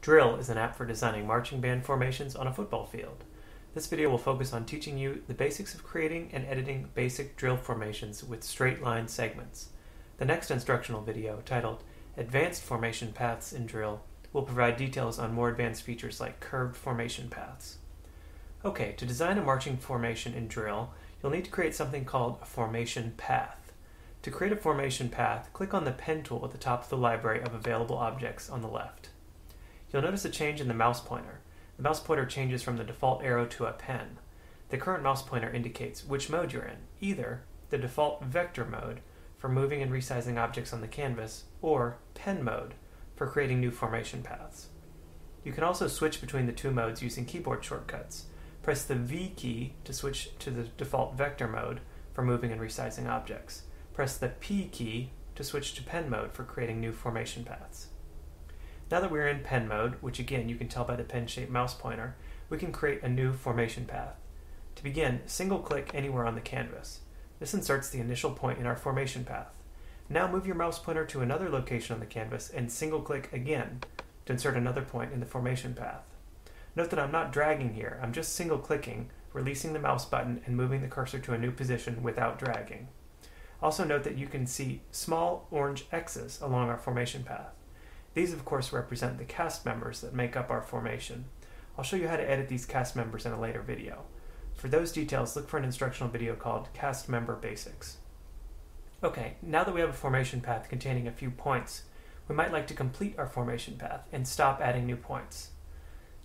Drill is an app for designing marching band formations on a football field. This video will focus on teaching you the basics of creating and editing basic drill formations with straight line segments. The next instructional video, titled Advanced Formation Paths in Drill, will provide details on more advanced features like curved formation paths. Okay, to design a marching formation in drill, you'll need to create something called a formation path. To create a formation path, click on the pen tool at the top of the library of available objects on the left. You'll notice a change in the mouse pointer. The mouse pointer changes from the default arrow to a pen. The current mouse pointer indicates which mode you're in, either the default vector mode for moving and resizing objects on the canvas, or pen mode for creating new formation paths. You can also switch between the two modes using keyboard shortcuts. Press the V key to switch to the default vector mode for moving and resizing objects. Press the P key to switch to pen mode for creating new formation paths. Now that we're in pen mode, which again you can tell by the pen-shaped mouse pointer, we can create a new formation path. To begin, single-click anywhere on the canvas. This inserts the initial point in our formation path. Now move your mouse pointer to another location on the canvas and single-click again to insert another point in the formation path. Note that I'm not dragging here, I'm just single-clicking, releasing the mouse button and moving the cursor to a new position without dragging. Also note that you can see small orange X's along our formation path. These, of course, represent the cast members that make up our formation. I'll show you how to edit these cast members in a later video. For those details, look for an instructional video called Cast Member Basics. Okay, now that we have a formation path containing a few points, we might like to complete our formation path and stop adding new points.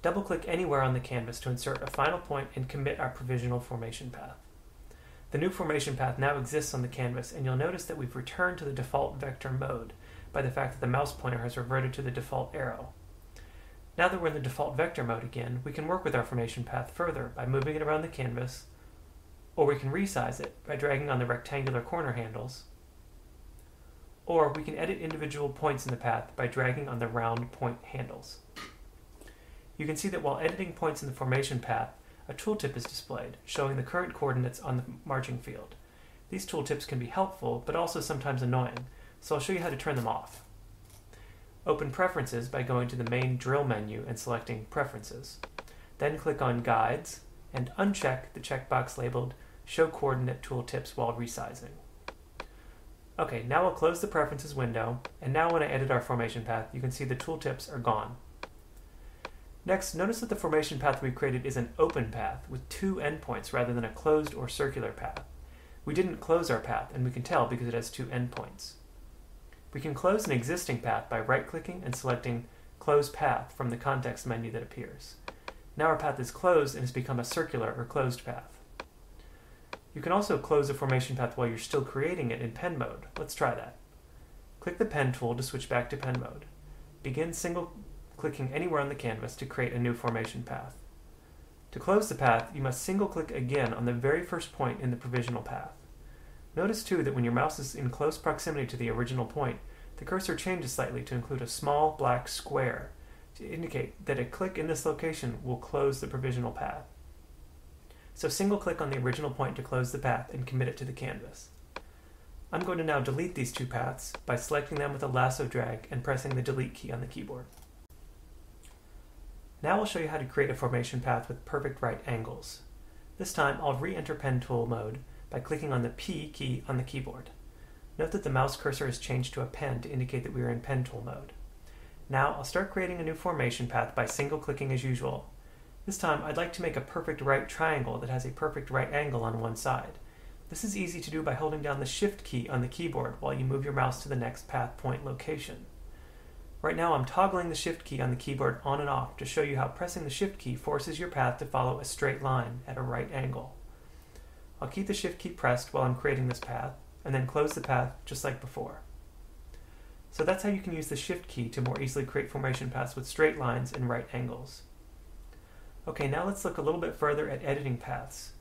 Double-click anywhere on the canvas to insert a final point and commit our provisional formation path. The new formation path now exists on the canvas, and you'll notice that we've returned to the default vector mode by the fact that the mouse pointer has reverted to the default arrow. Now that we're in the default vector mode again, we can work with our formation path further by moving it around the canvas, or we can resize it by dragging on the rectangular corner handles, or we can edit individual points in the path by dragging on the round point handles. You can see that while editing points in the formation path, a tooltip is displayed, showing the current coordinates on the marching field. These tooltips can be helpful, but also sometimes annoying, so I'll show you how to turn them off. Open Preferences by going to the main drill menu and selecting Preferences. Then click on Guides and uncheck the checkbox labeled Show Coordinate Tooltips while resizing. Okay, now I'll close the Preferences window, and now when I edit our formation path, you can see the tooltips are gone. Next, notice that the formation path we've created is an open path with two endpoints rather than a closed or circular path. We didn't close our path, and we can tell because it has two endpoints. We can close an existing path by right-clicking and selecting Close Path from the context menu that appears. Now our path is closed and has become a circular or closed path. You can also close a formation path while you're still creating it in pen mode. Let's try that. Click the pen tool to switch back to pen mode. Begin single-clicking anywhere on the canvas to create a new formation path. To close the path, you must single-click again on the very first point in the provisional path. Notice too that when your mouse is in close proximity to the original point, the cursor changes slightly to include a small black square to indicate that a click in this location will close the provisional path. So single-click on the original point to close the path and commit it to the canvas. I'm going to now delete these two paths by selecting them with a lasso drag and pressing the Delete key on the keyboard. Now I'll show you how to create a formation path with perfect right angles. This time I'll re-enter pen tool mode by clicking on the P key on the keyboard. Note that the mouse cursor has changed to a pen to indicate that we are in pen tool mode. Now I'll start creating a new formation path by single-clicking as usual. This time I'd like to make a perfect right triangle that has a perfect right angle on one side. This is easy to do by holding down the Shift key on the keyboard while you move your mouse to the next path point location. Right now I'm toggling the Shift key on the keyboard on and off to show you how pressing the Shift key forces your path to follow a straight line at a right angle. I'll keep the Shift key pressed while I'm creating this path, and then close the path just like before. So that's how you can use the Shift key to more easily create formation paths with straight lines and right angles. Okay, now let's look a little bit further at editing paths.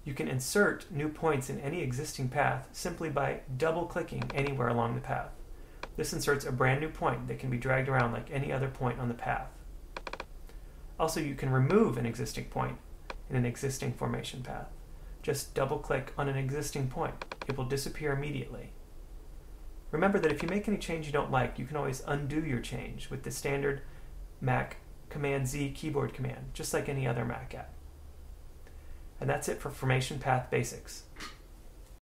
You can insert new points in any existing path simply by double-clicking anywhere along the path. This inserts a brand new point that can be dragged around like any other point on the path. Also, you can remove an existing point in an existing formation path. Just double-click on an existing point. It will disappear immediately. Remember that if you make any change you don't like, you can always undo your change with the standard Mac Command-Z keyboard command, just like any other Mac app. And that's it for Formation Path Basics.